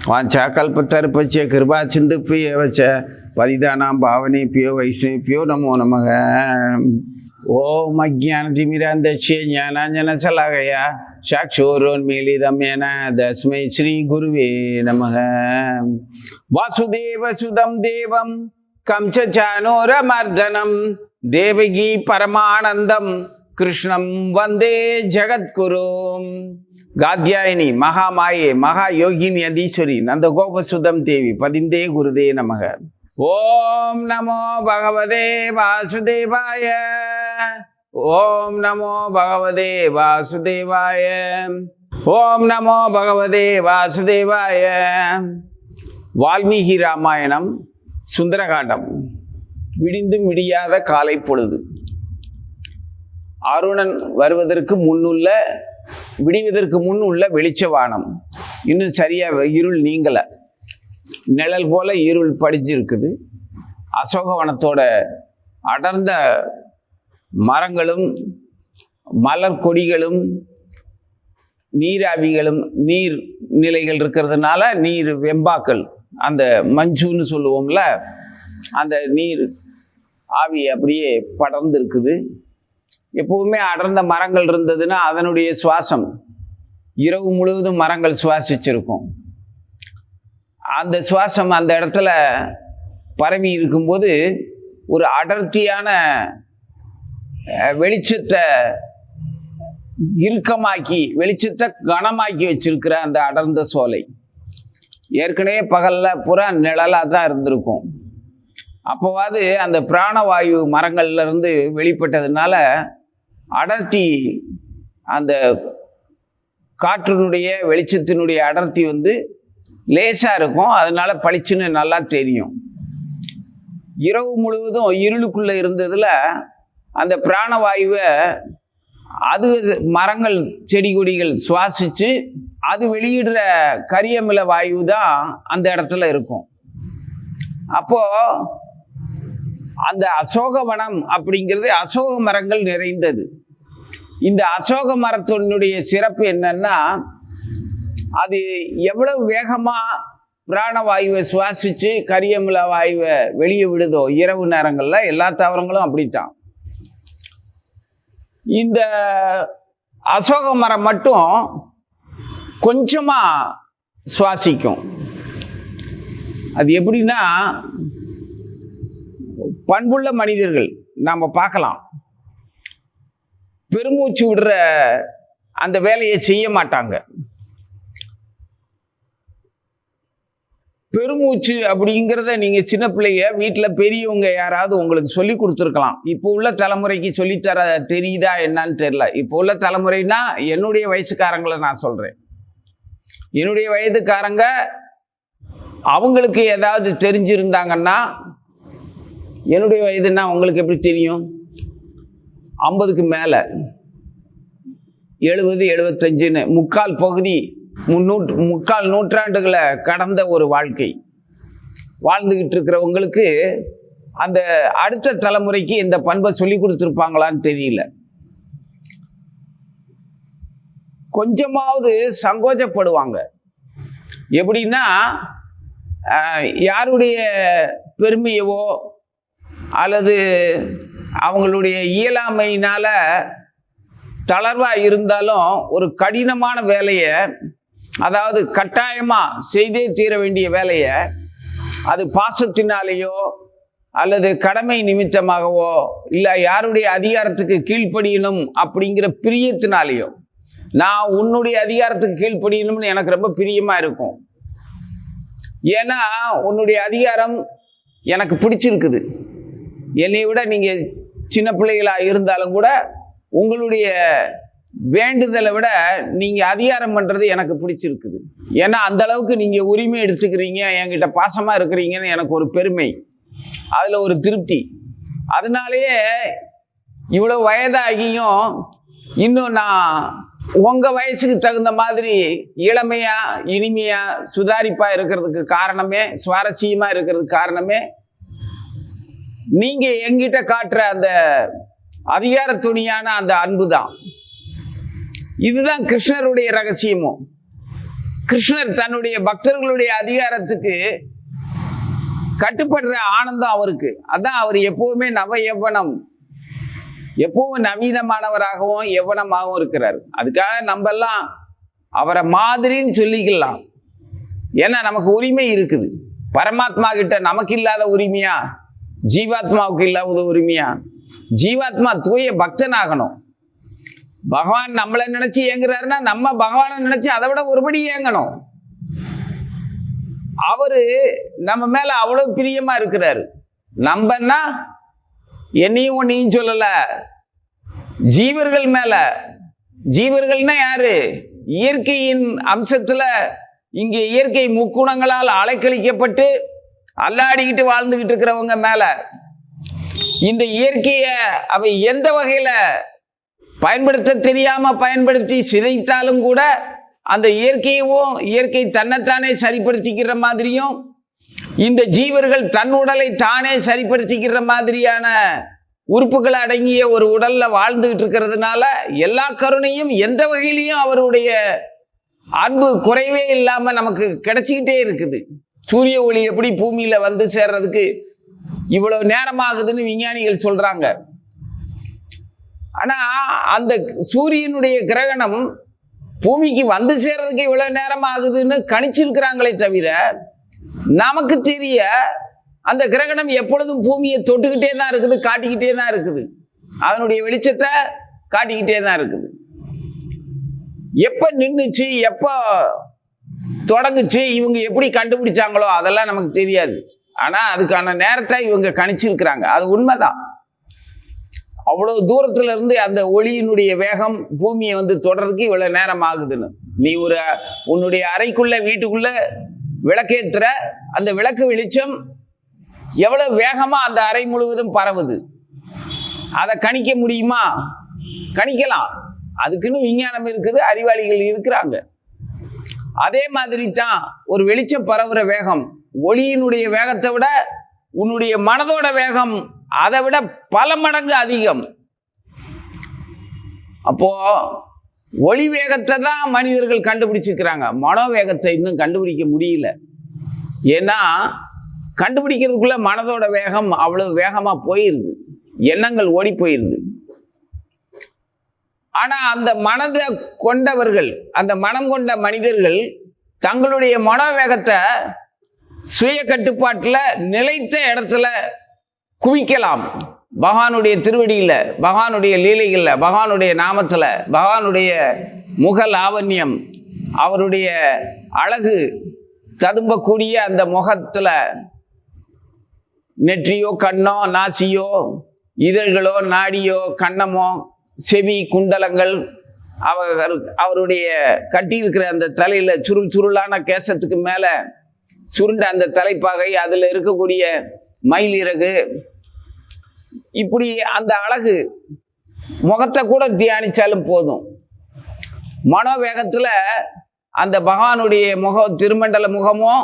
वाञ्छाकल्पतरुभ्यश्च कृपासिन्धुभ्यः एव च पतितानां पावनेभ्यो वैष्णवेभ्यो नमो नमः। ओम अज्ञानतिमिरान्धस्य ज्ञानाञ्जनशलाकया चक्षुरुन्मीलितं येन तस्मै श्रीगुरुवे नमः। वासुदेवसुतं देवं कंसचाणूरमर्दनं देवकी परमानन्दं कृष्णं वन्दे जगद्गुरुं। गाद्यायनी महामाये महायोगिनी अधीश्वरी नंदगोपसुदम देवी पदिंदे गुरुदे नमः। ओम नमो भगवते वासुदेवाय। ओम नमो भगवते वासुदेवाय। ओम नमो भगवते वासुदेवाय। वाल्मीकि रामायणम சுந்தரகாண்டம். விடிந்தும் விடியாத காலை பொழுது. அருணன் வருவதற்கு முன்னுள்ள விடிவதற்கு முன் உள்ள வெளிச்சவானம் இன்னும் சரியா இருள் நீங்கலை, நிழல் போல இருள் படிச்சிருக்குது. அசோகவனத்தோட அடர்ந்த மரங்களும் மலர் கொடிகளும் நீராவிகளும் நீர் நிலைகள் இருக்கிறதுனால நீர் வெம்பாக்கள், அந்த மஞ்சுன்னு சொல்லுவோம்ல, அந்த நீர் ஆவி அப்படியே படர்ந்து இருக்குது. எப்பவுமே அடர்ந்த மரங்கள் இருந்ததுன்னா அதனுடைய சுவாசம் இரவு முழுவதும் மரங்கள் சுவாசிச்சிருக்கும். அந்த சுவாசம் அந்த இடத்துல பரவி இருக்கும்போது ஒரு அடர்த்தியான வெளிச்சத்தை இறுக்கமாக்கி வெளிச்சத்தை கனமாக்கி வச்சிருக்கிற அந்த அடர்ந்த சோலை ஏற்கனவே பகல்ல புறா நிழலாக தான் இருந்திருக்கும். அப்போவாது அந்த பிராணவாயு மரங்கள்ல இருந்து வெளிப்பட்டதுனால அடர்த்தி, அந்த காற்றினுடைய வெளிச்சத்தினுடைய அடர்த்தி லேசா இருக்கும். அதனால பளிச்சுன்னு நல்லா தெரியும். இரவு முழுவதும் இருளுக்குள்ள இருந்ததுல அந்த பிராணவாயுவை அது மரங்கள் செடி கொடிகள் சுவாசிச்சு அது வெளியிடுற கரியமில வாயு தான் அந்த இடத்துல இருக்கும். அப்போ அந்த அசோகவனம் அப்படிங்கிறது அசோக மரங்கள் நிறைந்தது. இந்த அசோக மரத்தினுடைய சிறப்பு என்னன்னா, அது எவ்வளவு வேகமா பிராணவாயுவை சுவாசிச்சு கரியமில வாயுவை வெளியே விடுதோ இரவு நேரங்கள்ல, எல்லா தாவரங்களும் அப்படித்தான். இந்த அசோக மரம் மட்டும் கொஞ்சமா சுவாசிக்கும். அது எப்படின்னா, பண்புள்ள மனிதர்கள் நாம பார்க்கலாம், பெருமூச்சு விடுற அந்த வேலையை செய்ய மாட்டாங்க. பெருமூச்சு அப்படிங்கிறத நீங்க சின்ன பிள்ளைய வீட்டில் பெரியவங்க யாராவது உங்களுக்கு சொல்லி கொடுத்துருக்கலாம். இப்போ உள்ள தலைமுறைக்கு சொல்லித்தர தெரியுதா என்னன்னு தெரியல. இப்போ உள்ள தலைமுறைனா என்னுடைய வயசுக்காரங்களை நான் சொல்றேன். என்னுடைய வயதுக்காரங்க அவங்களுக்கு ஏதாவது தெரிஞ்சிருந்தாங்கன்னா, என்னுடைய வயதுன்னா உங்களுக்கு எப்படி தெரியும்? 50க்கு மேலே, 70 75ன்னு முக்கால் பகுதி முக்கால் நூற்றாண்டுகளை கடந்த ஒரு வாழ்க்கை வாழ்ந்துகிட்டு இருக்கிறவங்களுக்கு அந்த அடுத்த தலைமுறைக்கு இந்த பண்பை சொல்லி கொடுத்துருப்பாங்களான்னு தெரியல. கொஞ்சமாவது சங்கோஜப்படுவாங்க. எப்படின்னா, யாருடைய பெருமையவோ அல்லது அவங்களுடைய இயலாமையினால தளர்வா இருந்தாலும் ஒரு கடினமான வேலையை, அதாவது கட்டாயமா செய்தே தீர வேண்டிய வேலையை, அது பாசத்தினாலேயோ அல்லது கடமை நிமித்தமாகவோ இல்லை யாருடைய அதிகாரத்துக்கு கீழ்ப்படியணும் அப்படிங்கிற பிரியத்தினாலேயோ, நான் உன்னுடைய அதிகாரத்துக்கு கீழ்ப்படியணும்னு எனக்கு ரொம்ப பிரியமா இருக்கும். ஏன்னா உன்னுடைய அதிகாரம் எனக்கு பிடிச்சிருக்குது. என்னை விட நீங்க சின்ன பிள்ளைகளா இருந்தாலும் கூட உங்களுடைய வேண்டுதலை விட நீங்க அதிகாரம் பண்றது எனக்கு பிடிச்சிருக்குது. ஏன்னா அந்த அளவுக்கு நீங்க உரிமை எடுத்துக்கிறீங்க, என்கிட்ட பாசமா இருக்கிறீங்கன்னு எனக்கு ஒரு பெருமை, அதுல ஒரு திருப்தி. அதனாலேயே இவ்வளவு வயதாகியும் இன்னும் நான் உங்க வயசுக்கு தகுந்த மாதிரி இளமையா இனிமையா சுதாரிப்பா இருக்கிறதுக்கு காரணமே, சுவாரஸ்யமா இருக்கிறதுக்கு காரணமே நீங்க எங்கிட்ட காட்டுற அந்த அதிகார துணியான அந்த அன்பு தான். இதுதான் கிருஷ்ணருடைய ரகசியமும். கிருஷ்ணர் தன்னுடைய பக்தர்களுடைய அதிகாரத்துக்கு கட்டுப்படுற ஆனந்தம் அவருக்கு. அதான் அவர் எப்பவுமே நவ யவ்வனம், எப்பவும் நவீனமானவராகவும் யவ்வனமாகவும் இருக்கிறார். அதுக்காக நம்ம எல்லாம் அவரை மாதிரின்னு சொல்லிக்கலாம். ஏன்னா நமக்கு உரிமை இருக்குது. பரமாத்மா கிட்ட நமக்கு இல்லாத உரிமையா? ஜீவாத்மாவுக்கு இல்லாத உரிமையா? ஜீவாத்மா தூய பக்தனாகணும். பகவான் நம்மளை நினைச்சு ஏங்குறாருன்னா நம்ம பகவானை நினைச்சு அதை விட ஒருபடி ஏங்கணும். அவரு நம்ம மேல அவ்வளவு பிரியமா இருக்கிறாரு. நம்பன்னா என்னையும் ஒன்னையும் சொல்லல, ஜீவர்கள் மேல. ஜீவர்கள்னா யாரு? இயற்கையின் அம்சத்துல இங்கே இயற்கை முக்குணங்களால் அலைக்கழிக்கப்பட்டு அல்லாடிக்கிட்டு வாழ்ந்துகிட்டு இருக்கிறவங்க மேல. இந்த இயற்கைய அவை எந்த வகையில பயன்படுத்த தெரியாம பயன்படுத்தி சிதைத்தாலும் கூட அந்த இயற்கையவும் இயற்கை தன்னைத்தானே சரிப்படுத்திக்கிற மாதிரியும் இந்த ஜீவர்கள் தன் உடலை தானே சரிப்படுத்திக்கிற மாதிரியான உறுப்புகள் அடங்கிய ஒரு உடல்ல வாழ்ந்துகிட்டு இருக்கிறதுனால எல்லா கருணையும் எந்த வகையிலையும் அவருடைய அன்பு குறைவே இல்லாம நமக்கு கிடைச்சிக்கிட்டே இருக்குது. சூரிய ஒளி எப்படி பூமியில வந்து சேர்றதுக்கு இவ்வளவு நேரம் ஆகுதுன்னு விஞ்ஞானிகள் சொல்றாங்க. ஆனா அந்த சூரியனுடைய கிரகணம் பூமிக்கு வந்து சேர்றதுக்கு இவ்வளவு நேரம் ஆகுதுன்னு கணிச்சிருக்கிறாங்களே தவிர நமக்கு தெரிய அந்த கிரகணம் எப்பொழுதும் பூமியை தொட்டுக்கிட்டே தான் இருக்குது, காட்டிக்கிட்டே தான் இருக்குது, அதனுடைய வெளிச்சத்தை காட்டிக்கிட்டே தான் இருக்குது. எப்ப நின்றுச்சு, எப்ப தொடங்குச்சு, இவங்க எப்படி கண்டுபிடிச்சாங்களோ அதெல்லாம் நமக்கு தெரியாது. ஆனா அதுக்கான நேரத்தை இவங்க கணிச்சிருக்கிறாங்க. அது உண்மைதான். அவ்வளவு தூரத்துல இருந்து அந்த ஒளியினுடைய வேகம் பூமியை வந்து தொடர்றதுக்கு இவ்வளவு நேரம் ஆகுதுன்னு. நீ உன்னுடைய அறைக்குள்ள வீட்டுக்குள்ள விளக்கேற்றுற, அந்த விளக்கு வெளிச்சம் எவ்வளவு வேகமா அந்த அறை முழுவதும் பரவுது, அதை கணிக்க முடியுமா? கணிக்கலாம். அதுக்குன்னு விஞ்ஞானம் இருக்குது, அறிவாளிகள் இருக்கிறாங்க. அதே மாதிரி தான் ஒரு வெளிச்சம் பரவுற வேகம் ஒளியினுடைய வேகத்தை விட உன்னுடைய மனதோட வேகம் அதை விட பல மடங்கு அதிகம். அப்போ ஒளி வேகத்தை தான் மனிதர்கள் கண்டுபிடிச்சிருக்கிறாங்க, மனோவேகத்தை இன்னும் கண்டுபிடிக்க முடியல. ஏன்னா கண்டுபிடிக்கிறதுக்குள்ள மனதோட வேகம் அவ்வளவு வேகமா போயிருது, எண்ணங்கள் ஓடி போயிருது. ஆனா அந்த மனதை கொண்டவர்கள், அந்த மனம் கொண்ட மனிதர்கள் தங்களுடைய மனோவேகத்தை சுய கட்டுப்பாட்டுல நிலைத்த இடத்துல குவிக்கலாம். பகவானுடைய திருவடியில, பகவானுடைய லீலைகள்ல, பகவானுடைய நாமத்துல, பகவானுடைய முக லாவண்யம், அவருடைய அழகு ததும்பக்கூடிய அந்த முகத்துல நெற்றியோ கண்ணோ நாசியோ இதழ்களோ நாடியோ கண்ணமோ செவி குண்டலங்கள், அவருடைய கட்டியிருக்கிற அந்த தலையில சுருள் சுருளான கேசத்துக்கு மேல சுருண்ட அந்த தலைப்பாகை, அதுல இருக்கக்கூடிய மயிலிறகு, இப்படி அந்த அழகு முகத்தை கூட தியானிச்சாலும் போதும். மனோவேகத்துல அந்த பகவானுடைய முகம், திருமண்டல முகமோ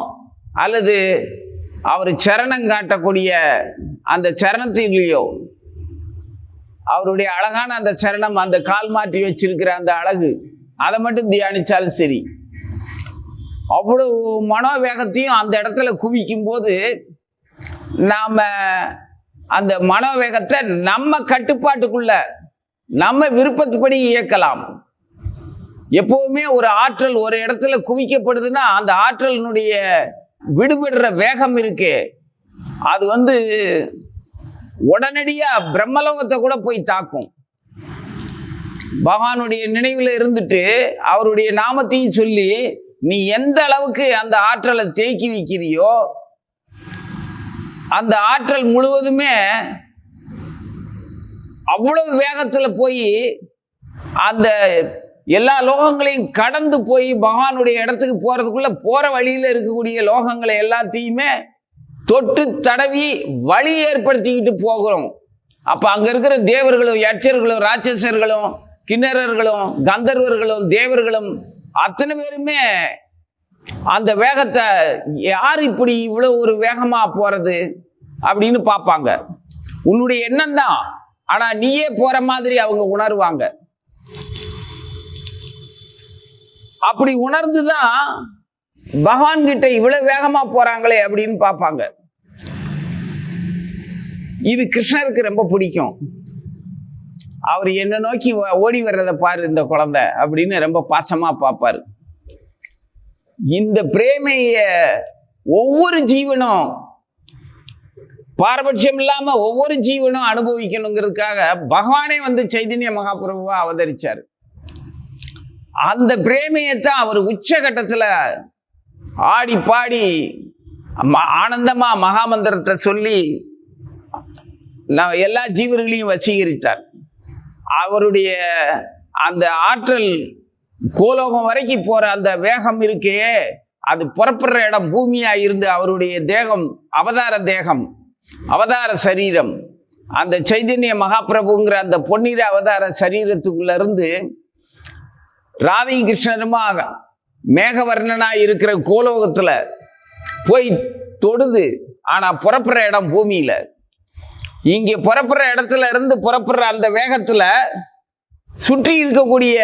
அல்லது அவர் சரணம் காட்டக்கூடிய அந்த சரணத்திலேயோ, அவருடைய அழகான அந்த சரணம், அந்த கால் மாற்றி வச்சிருக்கிற அந்த அழகு, அதை மட்டும் தியானிச்சாலும் சரி. அவ்வளவு மனோவேகத்தையும் அந்த இடத்துல குவிக்கும் போது நாம அந்த மனோவேகத்தை நம்ம கட்டுப்பாட்டுக்குள்ள நம்ம விருப்பத்துப்படி இயக்கலாம். எப்பவுமே ஒரு ஆற்றல் ஒரு இடத்துல குவிக்கப்படுதுன்னா அந்த ஆற்றலினுடைய விடுபடுற வேகம் இருக்கே, அது வந்து உடனடியா பிரம்மலோகத்தை கூட போய் தாக்கும். பகவானுடைய நினைவுல இருந்துட்டு அவருடைய நாமத்தையும் சொல்லி நீ எந்த அளவுக்கு அந்த ஆற்றலை தேக்கி வைக்கிறியோ அந்த ஆற்றல் முழுவதுமே அவ்வளவு வேகத்துல போய் அந்த எல்லா லோகங்களையும் கடந்து போய் பகவானுடைய இடத்துக்கு போறதுக்குள்ள போற வழியில இருக்கக்கூடிய லோகங்களை எல்லாத்தையுமே தொட்டு தடவி வழி ஏற்படுத்திக்கிட்டு போகிறோம். அப்ப அங்க இருக்கிற தேவர்களும் யட்சர்களும் ராட்சசர்களும் கிண்ணறர்களும் கந்தர்வர்களும் தேவர்களும் அத்தனை பேருமே அந்த வேகத்தை, யார் இப்படி இவ்வளவு ஒரு வேகமா போறது அப்படின்னு பார்ப்பாங்க. உன்னுடைய எண்ணம் தான், ஆனா நீயே போற மாதிரி அவங்க உணர்வாங்க. அப்படி உணர்ந்துதான் பகவான் கிட்ட இவ்வளவு வேகமா போறாங்களே அப்படின்னு பார்ப்பாங்க. இது கிருஷ்ணருக்கு ரொம்ப பிடிக்கும். அவர் என்ன நோக்கி ஓடி வர்றதை பாரு இந்த குழந்தை அப்படின்னு ரொம்ப பாசமா பார்ப்பாரு. இந்த பிரேமைய ஒவ்வொரு ஜீவனும் பாரபட்சம் இல்லாம ஒவ்வொரு ஜீவனும் அனுபவிக்கணுங்கிறதுக்காக பகவானே வந்து சைதன்ய மகாபிரபுவா அவதரிச்சார். அந்த பிரேமையத்தான் அவர் உச்சகட்டத்துல ஆடி பாடி ஆனந்தமா மகாமந்திரத்தை சொல்லி எல்லா ஜீவர்களையும் வசீகரித்தார். அவருடைய அந்த ஆற்றல் கோலோகம் வரைக்கும் போற அந்த வேகம் இருக்கே, அது புறப்படுற இடம் பூமியா இருந்து அவருடைய தேகம் அவதார தேகம் அவதார சரீரம் அந்த சைதன்ய மகாபிரபுங்கிற அந்த பொன்னிற அவதார சரீரத்துக்குள்ள இருந்து ராதை கிருஷ்ணருமா மேகவர்ணனா இருக்கிற கோலோகத்துல போய் தொடுது. ஆனா புறப்படுற இடம் பூமியில. இங்கே புறப்படுற இடத்துல இருந்து புறப்படுற அந்த வேகத்துல சுற்றி இருக்கக்கூடிய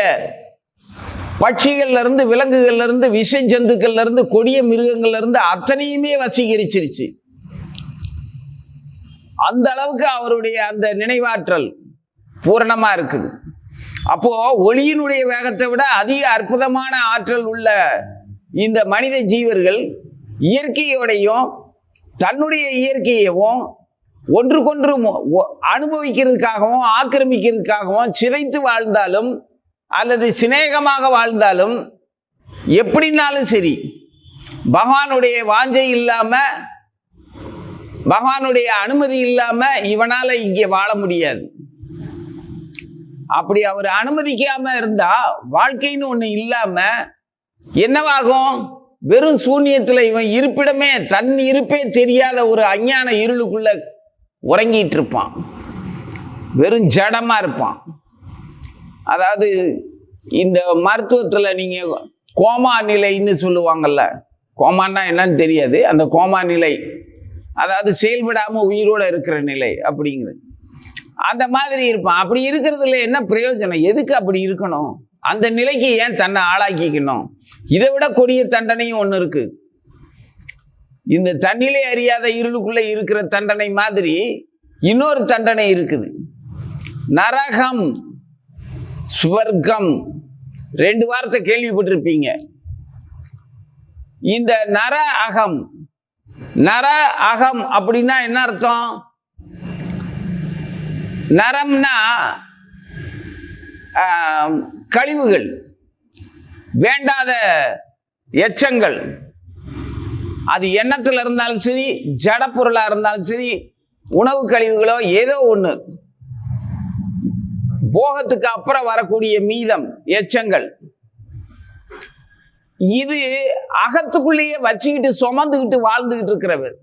பட்சிகள்ல இருந்து விலங்குகள்ல இருந்து விஷ ஜந்துக்கள்ல இருந்து கொடிய மிருகங்கள்ல இருந்து அத்தனையுமே வசீகரிச்சிருச்சு. அந்த அளவுக்கு அவருடைய அந்த நினைவாற்றல் பூரணமா இருக்குது. அப்போ ஒளியினுடைய வேகத்தை விட அதிக அற்புதமான ஆற்றல் உள்ள இந்த மனித ஜீவர்கள் இயற்கையோடையும் தன்னுடைய இயற்கையவும் ஒன்றுக்கொன்று அனுபவிக்கிறதுக்காகவும் ஆக்கிரமிக்கிறதுக்காகவும் சிதைத்து வாழ்ந்தாலும் அல்லது சிநேகமாக வாழ்ந்தாலும் எப்படினாலும் சரி பகவானுடைய வாஞ்சை இல்லாம பகவானுடைய அனுமதி இல்லாம இவனால இங்கே வாழ முடியாது. அப்படி அவர் அனுமதிக்காம இருந்தா வாழ்க்கைன்னு ஒண்ணு இல்லாம என்னவாகும்? வெறும் சூன்யத்துல இவன் இருப்பிடமே தன் இருப்பே தெரியாத ஒரு அஞ்ஞான இருளுக்குள்ள உறங்கிட்டு இருப்பான். வெறும் ஜடமா இருப்பான். அதாவது இந்த மருத்துவத்துல நீங்க கோமா நிலைன்னு சொல்லுவாங்கல்ல, கோமான்னா என்னன்னு தெரியாது, அந்த கோமா நிலை அதாவது செயல்படாம உயிரோட இருக்கிற நிலை அப்படிங்கிறது. அந்த மாதிரி இருப்பான். அப்படி இருக்கிறதுல என்ன பிரயோஜனம்? எதுக்கு அப்படி இருக்கணும்? அந்த நிலைக்கு ஏன் தன்னை ஆளாக்கிக்கணும்? இதை விட கொடிய தண்டனையும் ஒண்ணு இருக்கு. இந்த தன்னிலை அறியாத இருளுக்குள்ள இருக்கிற தண்டனை மாதிரி இன்னொரு தண்டனை இருக்குது. நரகம் சுவர்க்கம், ரெண்டு வார்த்தை கேள்விப்பட்டிருப்பீங்க. இந்த நர அகம், நர அகம் அப்படின்னா என்ன அர்த்தம்? நரம்னா கழிவுகள், வேண்டாத எச்சங்கள். அது எண்ணத்துல இருந்தாலும் சரி, ஜட பொருளா இருந்தாலும் சரி, உணவு கழிவுகளோ ஏதோ ஒண்ணு, போகத்துக்கு அப்புறம் வரக்கூடிய மீதம் எச்சங்கள். இது அகத்துக்குள்ளேயே வச்சுக்கிட்டு சுமந்துக்கிட்டு வாழ்ந்துகிட்டு இருக்கிறவர்.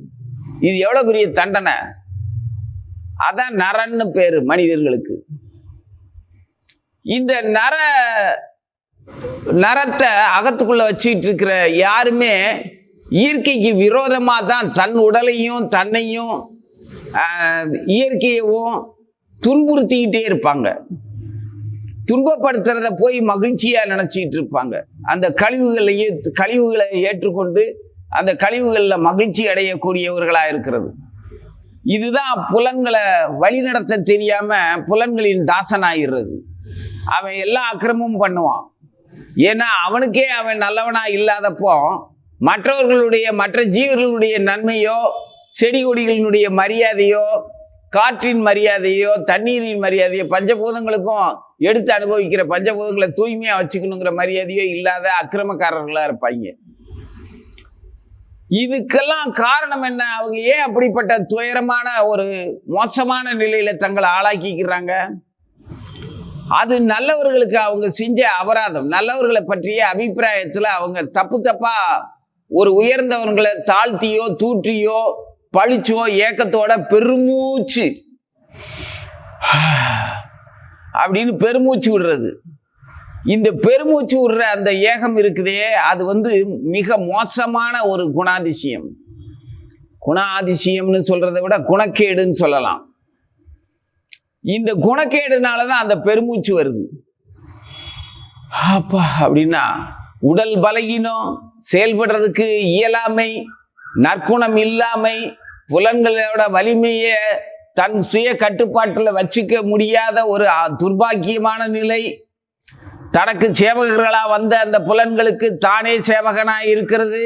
இது எவ்வளவு பெரிய தண்டனை! அதான் நரன்னு பேரு மனிதர்களுக்கு. இந்த நரத்தை அகத்துக்குள்ள வச்சுக்கிட்டு இருக்கிற யாருமே இயற்கைக்கு விரோதமா தான் தன் உடலையும் தன்னையும் இயற்கையவும் துன்புறுத்திக்கிட்டே இருப்பாங்க. துன்பப்படுத்துறத போய் மகிழ்ச்சியா நினைச்சிட்டு இருப்பாங்க. அந்த கழிவுகளை ஏற்றுக்கொண்டு அந்த கழிவுகளில் மகிழ்ச்சி அடையக்கூடியவர்களா இருக்கிறது. இதுதான் புலன்களை வழிநடத்த தெரியாம புலன்களின் தாசனாகிறது. அவன் எல்லா அக்கிரமும் பண்ணுவான். ஏன்னா அவனுக்கே அவன் நல்லவனா இல்லாதப்போ மற்றவர்களுடைய மற்ற ஜீவர்களுடைய நன்மையோ, செடி கொடிகளினுடைய மரியாதையோ, காற்றின் மரியாதையோ, தண்ணீரின் மரியாதையோ, பஞ்சபூதங்களுக்கும் எடுத்து அனுபவிக்கிற பஞ்சபூதங்களை தூய்மையா வச்சுக்கணுங்கிற மரியாதையோ இல்லாத அக்கிரமக்காரர்களா இருப்பாங்க. இதுக்கெல்லாம் காரணம் என்ன? அவங்க ஏன் அப்படிப்பட்ட துயரமான ஒரு மோசமான நிலையில தங்களை ஆளாக்கிக்கிறாங்க? அது நல்லவர்களுக்கு அவங்க செஞ்ச அபராதம். நல்லவர்களை பற்றிய அபிப்பிராயத்துல அவங்க தப்பா ஒரு உயர்ந்தவர்களை தாழ்த்தியோ தூற்றியோ பழிச்சோ ஏக்கத்தோட பெருமூச்சு அப்படின்னு பெருமூச்சு விடுறது. இந்த பெருமூச்சு விடுற அந்த ஏகம் இருக்குதே, அது மிக மோசமான ஒரு குணாதிசயம். குணாதிசயம்னு சொல்றதை விட குணக்கேடுன்னு சொல்லலாம். இந்த குணக்கேடுனாலதான் அந்த பெருமூச்சு வருது. அப்பா அப்படின்னா உடல் பலகீனம், செயல்படுறதுக்கு இயலாமை, நற்குணம் இல்லாமை, புலன்களோட வலிமையை தன் சுய கட்டுப்பாட்டில் வச்சுக்க முடியாத ஒரு துர்பாக்கியமான நிலை, தனக்கு சேவகர்களாக வந்த அந்த புலன்களுக்கு தானே சேவகனாக இருக்கிறது,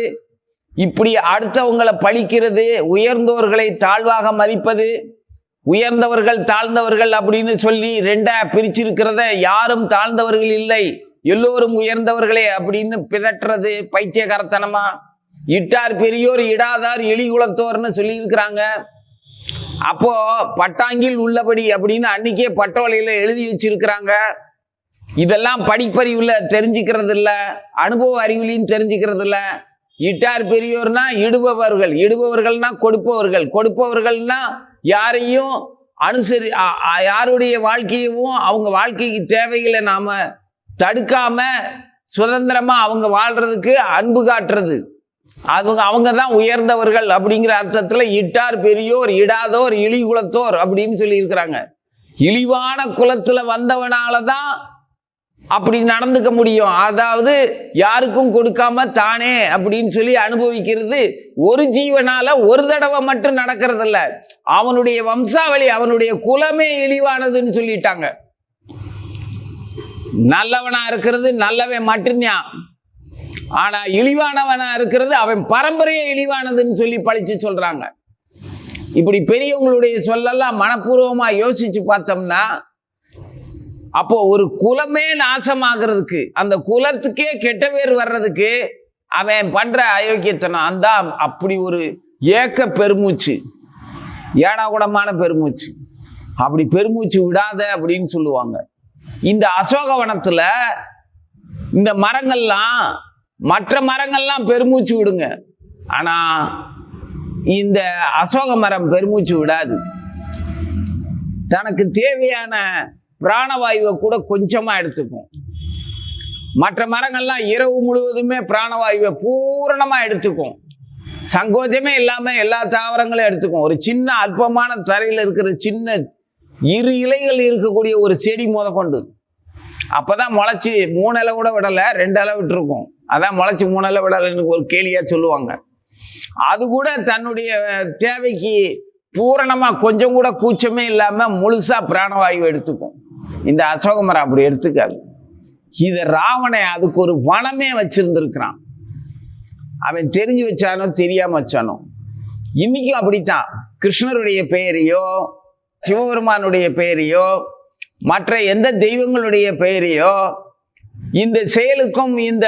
இப்படி அடுத்தவங்களை பழிக்கிறது, உயர்ந்தோர்களை தாழ்வாக மதிப்பது, உயர்ந்தவர்கள் தாழ்ந்தவர்கள் அப்படின்னு சொல்லி ரெண்டா பிரிச்சிருக்கிறத, யாரும் தாழ்ந்தவர்கள் இல்லை எல்லோரும் உயர்ந்தவர்களே அப்படின்னு பிதற்றுறது பைத்தியகாரத்தனமா. இட்டார் பெரியோர் இடாதார் இழிகுலத்தோர்னு சொல்லி இருக்கிறாங்க. அப்போ பட்டாங்கில் உள்ளபடி அப்படின்னு அன்னைக்கே பட்டோலையில எழுதி வச்சிருக்கிறாங்க. இதெல்லாம் படிப்பறிவுல தெரிஞ்சுக்கிறது இல்ல, அனுபவ அறிவிலையும் தெரிஞ்சுக்கிறது இல்ல. இட்டார் பெரியோர்னா இடுபவர்கள், இடுபவர்கள்னா கொடுப்பவர்கள், கொடுப்பவர்கள்னா யாரையும் அனுசரி யாருடைய வாழ்க்கையவும் அவங்க வாழ்க்கைக்கு தேவைகளை நாம தடுக்காம சுதந்திரமா அவங்க வாழ்றதுக்கு அன்பு காட்டுறது, அவங்க தான் உயர்ந்தவர்கள் அப்படிங்கிற அர்த்தத்துல இட்டார் பெரியோர் இடாதோர் இழிகுலத்தோர் அப்படின்னு சொல்லி இருக்கிறாங்க. இழிவான குலத்துல வந்தவனாலதான் அப்படி நடந்துக்க முடியும். அதாவது யாருக்கும் கொடுக்காம தானே அப்படின்னு சொல்லி அனுபவிக்கிறது ஒரு ஜீவனால ஒரு தடவை மட்டும் நடக்கிறது இல்ல, அவனுடைய வம்சாவளி அவனுடைய குலமே இழிவானதுன்னு சொல்லிட்டாங்க. நல்லவனா இருக்கிறது நல்லவன் மட்டும்தான், ஆனா இழிவானவனா இருக்கிறது அவன் பரம்பரையே இழிவானதுன்னு சொல்லி பழிச்சு சொல்றாங்க. இப்படி பெரியவங்களுடைய சொல்லலாம் மனப்பூர்வமா யோசிச்சு பார்த்தோம்னா, அப்போ ஒரு குலமே நாசமாகிறதுக்கு, அந்த குலத்துக்கே கெட்ட பேர் வர்றதுக்கு அவன் பண்ற அயோக்கியத்தனம், அந்த அப்படி ஒரு ஏக்க பெருமூச்சு, ஏடாகுடமான பெருமூச்சு, அப்படி பெருமூச்சு விடாத அப்படின்னு சொல்லுவாங்க. இந்த அசோகவனத்துல இந்த மரங்கள்லாம் மற்ற மரங்கள்லாம் பெருமூச்சு விடுங்க, ஆனா இந்த அசோக மரம் பெருமூச்சு விடாது. தனக்கு தேவையான பிராணவாயுவை கூட கொஞ்சமா எடுத்துக்கும். மற்ற மரங்கள்லாம் இரவு முழுவதுமே பிராணவாயுவை பூரணமா எடுத்துக்கும், சங்கோஜமே இல்லாம எல்லா தாவரங்களும் எடுத்துக்கும். ஒரு சின்ன அற்பமான தரையில் இருக்கிற சின்ன இரு இலைகள் இருக்கக்கூடிய ஒரு செடி கொண்டு அப்பதான் முளைச்சி 3 இலை கூட விடலை, 2 இலை விட்டுருக்கும், அதான் முளைச்சி 3 இலை விடலைன்னு ஒரு கேலியா சொல்லுவாங்க. அது கூட தன்னுடைய தேவைக்கு பூரணமா கொஞ்சம் கூட கூச்சமே இல்லாம முழுசா பிராணவாயு எடுத்துக்கும். இந்த அசோக மரம் அப்படி எடுத்துக்காது. இத ராவணன் அதுக்கு ஒரு வனமே வச்சிருந்திருக்கிறான். அவன் தெரிஞ்சு வச்சானோ தெரியாம வச்சானோ, இன்னைக்கும் அப்படித்தான். கிருஷ்ணருடைய பெயரையோ சிவபெருமானுடைய பெயரையோ மற்ற எந்த தெய்வங்களுடைய பெயரையோ இந்த செயலுக்கும் இந்த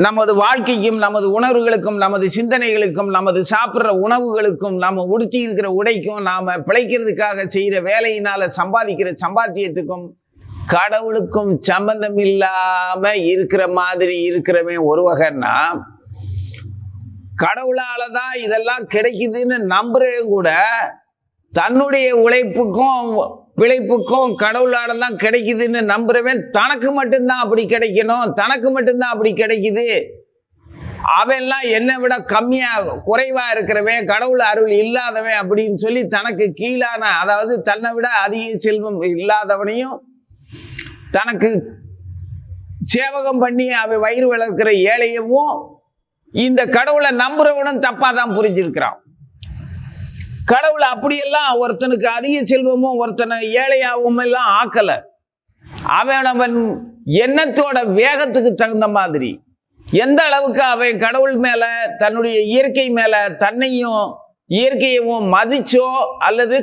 நமது வாழ்க்கைக்கும் நமது உணர்வுகளுக்கும் நமது சிந்தனைகளுக்கும் நமது சாப்பிட்ற உணவுகளுக்கும் நாம உடுத்தி இருக்கிற உடைக்கும் நாம பிழைக்கிறதுக்காக செய்கிற வேலையினால சம்பாதிக்கிற சம்பாத்தியத்துக்கும் கடவுளுக்கும் சம்பந்தம் இல்லாம இருக்கிற மாதிரி இருக்கிறவன் ஒரு வகைன்னா, கடவுளாலதான் இதெல்லாம் கிடைக்குதுன்னு நம்புறவன் கூட தன்னுடைய உழைப்புக்கும் பிழைப்புக்கும் கடவுளால தான் கிடைக்குதுன்னு நம்புறவன் தனக்கு மட்டும்தான் அப்படி கிடைக்கணும், தனக்கு மட்டும்தான் அப்படி கிடைக்குது, அவெல்லாம் என்னை விட கம்மியா குறைவா இருக்கிறவன் கடவுள் அருள் இல்லாதவன் அப்படின்னு சொல்லி தனக்கு கீழான, அதாவது தன்னை விட அதிக செல்வம் இல்லாதவனையும் தனக்கு சேவகம் பண்ணி அவன் வயிறு வளர்க்கிற ஏழையவும் இந்த கடவுளை நம்புறவனும் தப்பா தான் புரிஞ்சிருக்கிறான். கடவுளை அப்படியெல்லாம் ஒருத்தனுக்கு அதிக செல்வமும் ஒருத்தனை ஏழையாகவும் எல்லாம் ஆக்கல. அவன் எண்ணத்தோட வேகத்துக்கு தகுந்த மாதிரி எந்த அளவுக்கு அவன் கடவுள் மேல தன்னுடைய இயற்கை மேல தன்னையும் இயற்கையவும் மதிச்சோ, அல்லது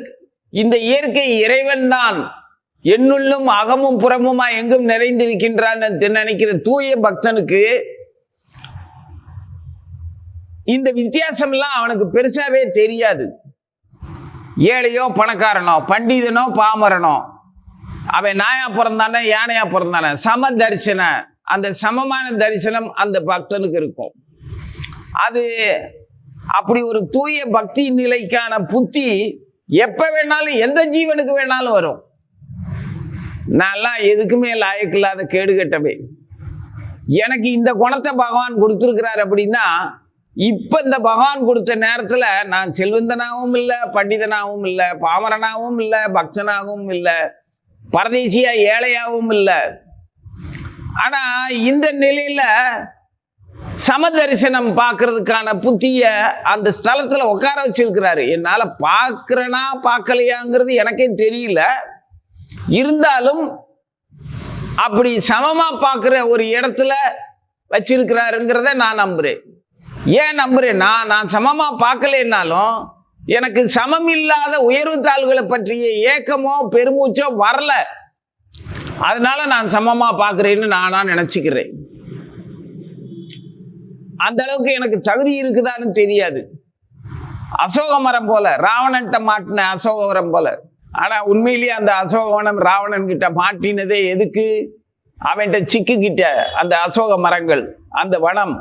இந்த இயற்கை இறைவன் தான் என்னுள்ளும் அகமும் புறமுமா எங்கும் நிறைந்திருக்கின்றான் நினைக்கிற தூய பக்தனுக்கு இந்த வித்தியாசம் எல்லாம் அவனுக்கு பெருசாவே தெரியாது. ஏழையோ பணக்காரனோ பண்டிதனோ பாமரனோ அவன் நாயா பிறந்தானே யானையா பிறந்தானே சம தரிசன, அந்த சமமான தரிசனம் அந்த பக்தனுக்கு இருக்கும். அது அப்படி ஒரு தூய பக்தி நிலைக்கான புத்தி எப்ப வேணாலும் எந்த ஜீவனுக்கு வேணாலும் வரும். நான்லாம் எதுக்குமே லாயக்கில்லாத கேடு கட்டவே, எனக்கு இந்த குணத்தை பகவான் கொடுத்துருக்கிறார் அப்படின்னா, இப்ப இந்த பகவான் கொடுத்த நேரத்துல நான் செல்வந்தனாகவும் இல்லை, பண்டிதனாகவும் இல்லை, பாமரனாகவும் இல்லை, பக்தனாகவும் இல்லை, பரதேசியா ஏழையாகவும் இல்லை. ஆனா இந்த நிலையில சமதரிசனம் பார்க்கறதுக்கான புத்திய அந்த ஸ்தலத்துல உட்கார வச்சிருக்கிறாரு. என்னால பார்க்கிறேனா பார்க்கலையாங்கிறது எனக்கே தெரியல. இருந்தாலும் அப்படி சமமா பார்க்கிற ஒரு இடத்துல வச்சிருக்கிறாருங்கிறத நான் நம்புறேன். ஏன் நம்புறேன்னா, நான் சமமா பார்க்கலைன்னாலும் எனக்கு சமம் இல்லாத உயர்வு தாழ்வுகளை பற்றிய ஏக்கமோ பெருமூச்சோ வரல. அதனால நான் சமமா பார்க்கிறேன்னு நானா நினைச்சுக்கிறேன். அந்த அளவுக்கு எனக்கு தகுதி இருக்குதான்னு தெரியாது. அசோக மரம் போல, ராவணன்ட்ட மாட்டின அசோக மரம் போல. ஆனா உண்மையிலேயே அந்த அசோகவனம் ராவணன் கிட்ட மாட்டினதே எதுக்கு? அவன்கிட்ட சிக்கிக்கிட்ட அந்த அசோக மரங்கள், அந்த வனம்,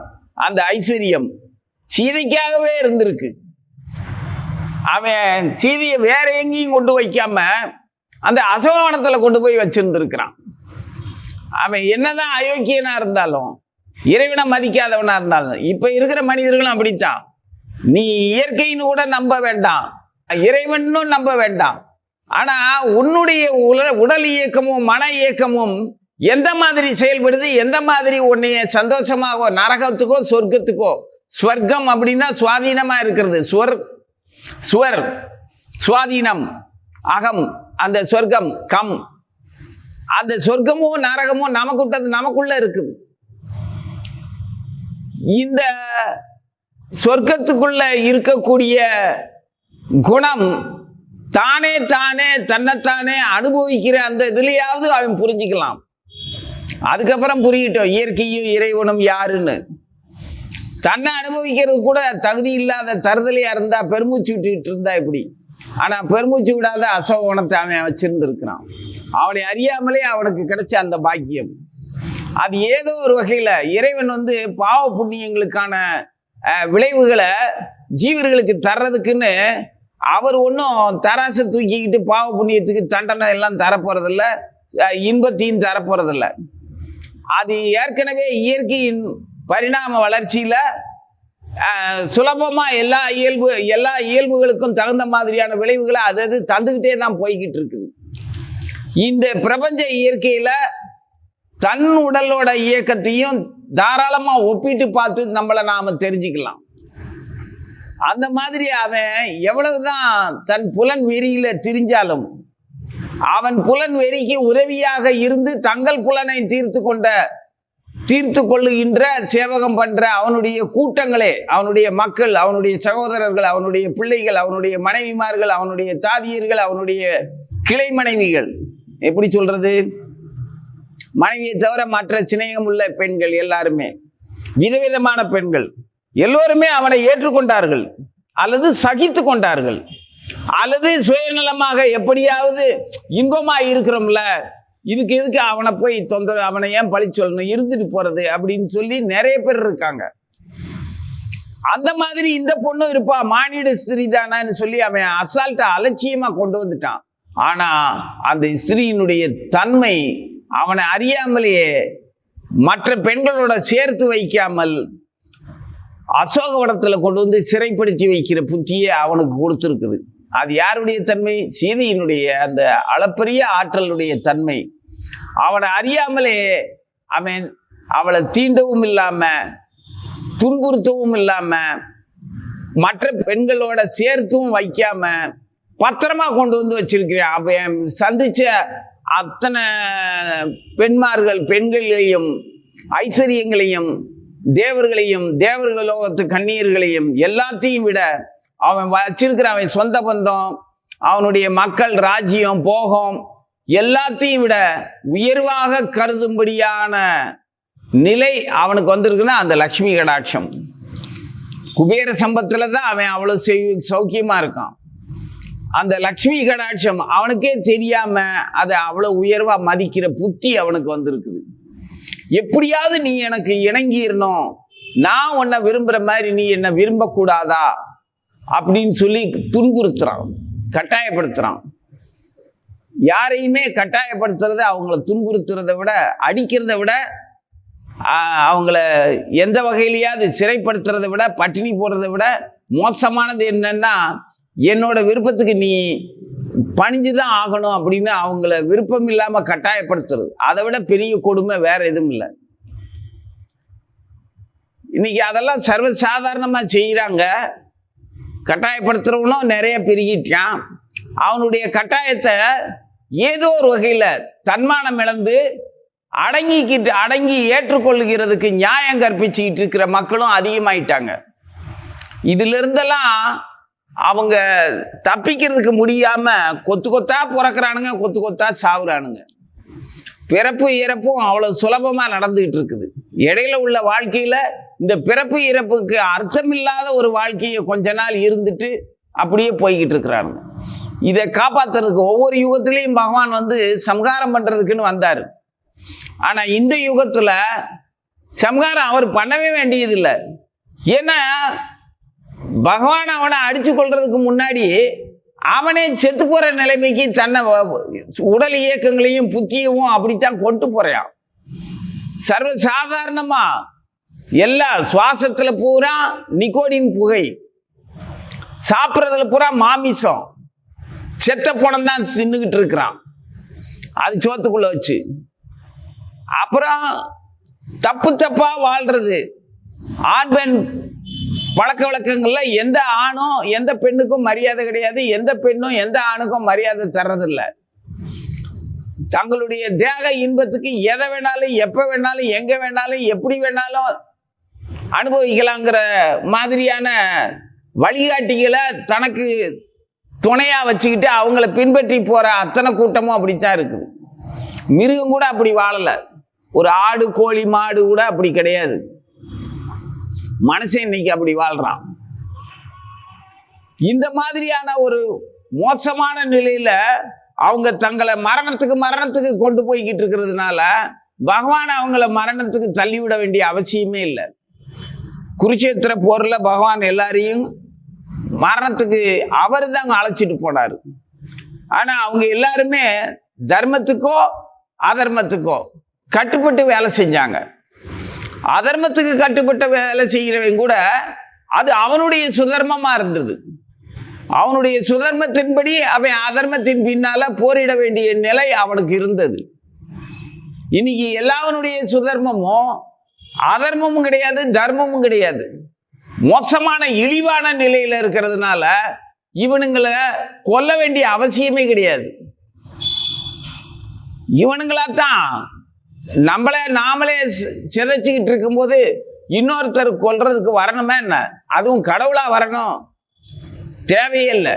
அந்த ஐஸ்வர்யம் சீதைக்காகவே இருந்திருக்கு. அவன் சீதையை வேற எங்கேயும் கொண்டு வைக்காம அந்த அசோகவனத்துல கொண்டு போய் வச்சிருந்திருக்கிறான். அவன் என்னதான் அயோக்கியனா இருந்தாலும், இறைவனை மதிக்காதவனா இருந்தாலும், இப்ப இருக்கிற மனிதர்களும் அப்படித்தான். நீ இயற்கைன்னு கூட நம்ப வேண்டாம், இறைவனும் நம்ப வேண்டாம். ஆனா உன்னுடைய உடல் இயக்கமும் மன இயக்கமும் எந்த மாதிரி செயல்படுது, எந்த மாதிரி உன்னைய சந்தோஷமாகவோ நரகத்துக்கோ சொர்க்கத்துக்கோ, ஸ்வர்க்கம் அப்படின்னா சுவாதீனமா இருக்கிறது, ஸ்வர் சுவாதீனம், அகம், அந்த சொர்க்கம் கம், அந்த சொர்க்கமும் நரகமும் நமக்குள்ள இருக்குது. இந்த சொர்க்கத்துக்குள்ள இருக்கக்கூடிய குணம் தானே தன்னைத்தானே அனுபவிக்கிற அந்த இதுலயாவது அவன் புரிஞ்சுக்கலாம். அதுக்கப்புறம் புரியட்டும் இயற்கையும் இறைவனும் யாருன்னு. தன்னை அனுபவிக்கிறது கூட தகுதி இல்லாத தருதலையா இருந்தா, பெருமூச்சு விட்டுக்கிட்டு இருந்தா இப்படி. ஆனா பெருமூச்சு விடாத அசோகவனத்தை அவன் வச்சிருந்திருக்கிறான். அவனை அறியாமலே அவனுக்கு கிடைச்ச அந்த பாக்கியம். அது ஏதோ ஒரு வகையில இறைவன் பாவ புண்ணியங்களுக்கான விளைவுகளை ஜீவர்களுக்கு தர்றதுக்குன்னு அவர் ஒன்றும் தராசை தூக்கிக்கிட்டு பாவ புண்ணியத்துக்கு தண்டனை எல்லாம் தரப்போறதில்ல, இன்பத்தையும் தரப்போறதில்ல. அது ஏற்கனவே இயற்கையின் பரிணாம வளர்ச்சியில சுலபமா எல்லா இயல்புகளுக்கும் தகுந்த மாதிரியான விளைவுகளை அது தந்துக்கிட்டே தான் போய்கிட்டு இருக்குது. இந்த பிரபஞ்ச இயற்கையில தன் உடலோட இயக்கத்தையும் தாராளமா ஒப்பிட்டு பார்த்து நம்மளை நாம தெரிஞ்சுக்கலாம். அந்த மாதிரி அவன் எவ்வளவுதான் தன் புலன் வெறியில திரிஞ்சாலும், அவன் புலன் வெறிக்கு உதவியாக இருந்து தங்கள் புலனை தீர்த்து கொள்ளுகின்ற சேவகம் பண்ற அவனுடைய கூட்டங்களே, அவனுடைய மக்கள், அவனுடைய சகோதரர்கள், அவனுடைய பிள்ளைகள், அவனுடைய மனைவிமார்கள், அவனுடைய தாதியர்கள், அவனுடைய கிளை மனைவிகள், எப்படி சொல்றது, மனைவியை தவிர மற்ற சிநேகம் உள்ள பெண்கள் எல்லாருமே, விதவிதமான பெண்கள் எல்லோருமே அவனை ஏற்றுக்கொண்டார்கள் அல்லது சகித்து கொண்டார்கள். அல்லது சுயநலமாக எப்படியாவது இன்பமா இருக்கிறோம்ல, இதுக்கு எதுக்கு அவனை போய் அவனை ஏன் பழி சொல்லணும், இருந்துட்டு போறது அப்படின்னு சொல்லி நிறைய பேர் இருக்காங்க. அந்த மாதிரி இந்த பொண்ணு இருப்பா, மானிட ஸ்திரீ தானான்னு சொல்லி அவன் அசால்ட்டா அலட்சியமா கொண்டு வந்துட்டான். ஆனா அந்த ஸ்திரீயினுடைய தன்மை அவனை அறியாமலேயே மற்ற பெண்களோட சேர்த்து வைக்காமல் அசோகவனத்துல கொண்டு சிறைப்படுத்தி வைக்கிற புத்தியை அவனுக்கு கொடுத்துருக்குது. அது யாருடைய தன்மை? சீதையினுடைய அந்த அளப்பரிய ஆற்றலுடைய தன்மை. அவனை அறியாமலே அவன் அவளை தீண்டவும் இல்லாம துன்புறுத்தவும் இல்லாம மற்ற பெண்களோட சேர்த்தும் வைக்காம பத்திரமா கொண்டு வச்சிருக்கிறான். அவன் சந்திச்ச அத்தனை பெண்களையும் ஐஸ்வர்யங்களையும் தேவர்களையும் தேவர்கள் லோகத்து கண்ணீர்களையும் எல்லாத்தையும் விட அவன் வச்சிருக்கிற அவன் சொந்த பந்தம், அவனுடைய மக்கள், ராஜ்யம், போகம் எல்லாத்தையும் விட உயர்வாக கருதும்படியான நிலை அவனுக்கு வந்திருக்குன்னா அந்த லக்ஷ்மி கடாட்சம். குபேர சம்பத்துல தான் அவன் அவ்வளவு சௌக்கியமா இருக்கான். அந்த லக்ஷ்மி கடாட்சம் அவனுக்கே தெரியாம அதை அவ்வளவு உயர்வா மதிக்கிற புத்தி அவனுக்கு வந்திருக்குது. எப்படியாவது நீ எனக்கு இணங்கிடணும், நான் உன்னை விரும்புற மாதிரி நீ என்ன விரும்பக்கூடாதா அப்படின்னு சொல்லி துன்புறுத்துறான், கட்டாயப்படுத்துறான். யாரையுமே கட்டாயப்படுத்துறத, அவங்கள துன்புறுத்துறத விட, அடிக்கிறத விட, அவங்கள எந்த வகையிலையாவது சிறைப்படுத்துறதை விட, பட்டினி போடுறதை விட மோசமானது என்னன்னா, என்னோட விருப்பத்துக்கு நீ பணிஞ்சுதான் ஆகணும் அப்படின்னு அவங்கள விருப்பம் இல்லாம கட்டாயப்படுத்துறது. அதை விட பெரிய கொடுமை வேற எதுவும் இல்லை. இன்னைக்கு அதெல்லாம் சர்வசாதாரணமா செய்யறாங்க. கட்டாயப்படுத்துறவனும் நிறைய பெருகிட்டான். அவனுடைய கட்டாயத்தை ஏதோ ஒரு வகையில தன்மானம் இழந்து அடங்கி ஏற்றுக்கொள்கிறதுக்கு நியாயம் கற்பிச்சுக்கிட்டு இருக்கிற மக்களும் அதிகமாயிட்டாங்க. இதுல இருந்தெல்லாம் அவங்க தப்பிக்கிறதுக்கு முடியாம கொத்து கொத்தா பிறக்கிறானுங்க, கொத்து கொத்தா சாவுறானுங்க. பிறப்பு இறப்பும் அவ்வளவு சுலபமா நடந்துகிட்டு இருக்குது. இடையில உள்ள வாழ்க்கையில இந்த பிறப்பு இறப்புக்கு அர்த்தமில்லாத ஒரு வாழ்க்கையை கொஞ்ச நாள் இருந்துட்டு அப்படியே போய்கிட்டு இருக்கிறானுங்க. இதை காப்பாத்துறதுக்கு ஒவ்வொரு யுகத்திலையும் பகவான் வந்து சம்ஹாரம் பண்றதுக்குன்னு வந்தாரு. ஆனா இந்த யுகத்துல சம்ஹாரம் அவர் பண்ணவே வேண்டியதில்லை. ஏன்னா பகவான் அவனை அடிச்சு கொள்றதுக்கு முன்னாடி அவனே செத்து போற நிலைமைக்கு தன்னை உடல் இயக்கங்களையும் புத்தியவும் அப்படித்தான் கொண்டு போறான். சர்வசாதாரணமா எல்லா சுவாசத்துல பூரா நிக்கோடின் புகை, சாப்பிட்றதுல பூரா மாமிசம், செத்த பணம் தான் தின்னுகிட்டு இருக்கிறான் அது சோத்துக்குள்ள வச்சு. அப்புறம் தப்பா வாழ்றது. ஆண் பெண் பழக்க வழக்கங்கள்ல எந்த ஆணும் எந்த பெண்ணுக்கும் மரியாதை கிடையாது, எந்த பெண்ணும் எந்த ஆணுக்கும் மரியாதை தர்றதில்லை. தங்களுடைய தேக இன்பத்துக்கு எதை வேணாலும் எப்ப வேணாலும் எங்க வேணாலும் எப்படி வேணாலும் அனுபவிக்கலாங்கிற மாதிரியான வழிகாட்டிகளை தனக்கு துணையா வச்சுக்கிட்டு அவங்கள பின்பற்றி போற அத்தனை கூட்டமும் அப்படித்தான் இருக்குது. மிருகம் கூட அப்படி வாழல. ஒரு ஆடு கோழி மாடு கூட அப்படி கிடையாது. மனுஷன் இன்னைக்கு அப்படி வாழ்றான். இந்த மாதிரியான ஒரு மோசமான நிலையில அவங்க தங்களை மரணத்துக்கு கொண்டு போய்கிட்டு இருக்கிறதுனால பகவான் அவங்கள மரணத்துக்கு தள்ளிவிட வேண்டிய அவசியமே இல்லை. குருட்சேத்திர போர்ல பகவான் எல்லாரையும் மரணத்துக்கு அவர் தான் அழைச்சிட்டு போனாரு. ஆனா அவங்க எல்லாருமே தர்மத்துக்கோ அதர்மத்துக்கோ கட்டுப்பட்டு வேலை செஞ்சாங்க. அதர்மத்துக்கு கட்டுப்பட்ட வேலை செய்கிறவன் கூட அது அவனுடைய சுதர்மமா இருந்தது. அவனுடைய சுதர்மத்தின்படி அவன் அதர்மத்தின் பின்னால போரிட வேண்டிய நிலை அவனுக்கு இருந்தது. இன்னைக்கு எல்லாவனுடைய சுதர்மமும் அதர்மமும் கிடையாது, தர்மமும் கிடையாது. மோசமான இழிவான நிலையில இருக்கிறதுனால இவனுங்களை கொல்ல வேண்டிய அவசியமே கிடையாது. இவனுங்களாத்தான் நாமளே சிதைச்சுக்கிட்டு இருக்கும்போது இன்னொருத்தர் கொல்றதுக்கு வரணுமே என்ன? அதுவும் கடவுளா வரணும் தேவையே இல்லை.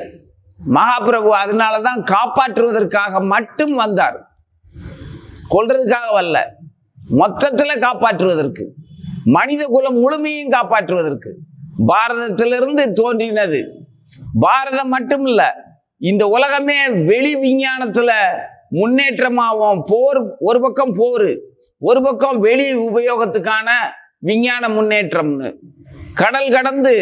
மகாபிரபு அதனாலதான் காப்பாற்றுவதற்காக மட்டும் வந்தார், கொல்றதுக்காக வரல. மொத்தத்துல காப்பாற்றுவதற்கு, மனித குலம் முழுமையும் காப்பாற்றுவதற்கு. பாரதத்திலிருந்து தோன்றினது பாரதம் மட்டும் இல்ல, இந்த உலகமே வெளி விஞ்ஞானத்துல முன்னேற்றமாகும். போர் ஒரு பக்கம், போர் ஒரு பக்கம், வெளி உபயோகத்துக்கான விஞ்ஞான முன்னேற்றம்னு கடல் கடந்து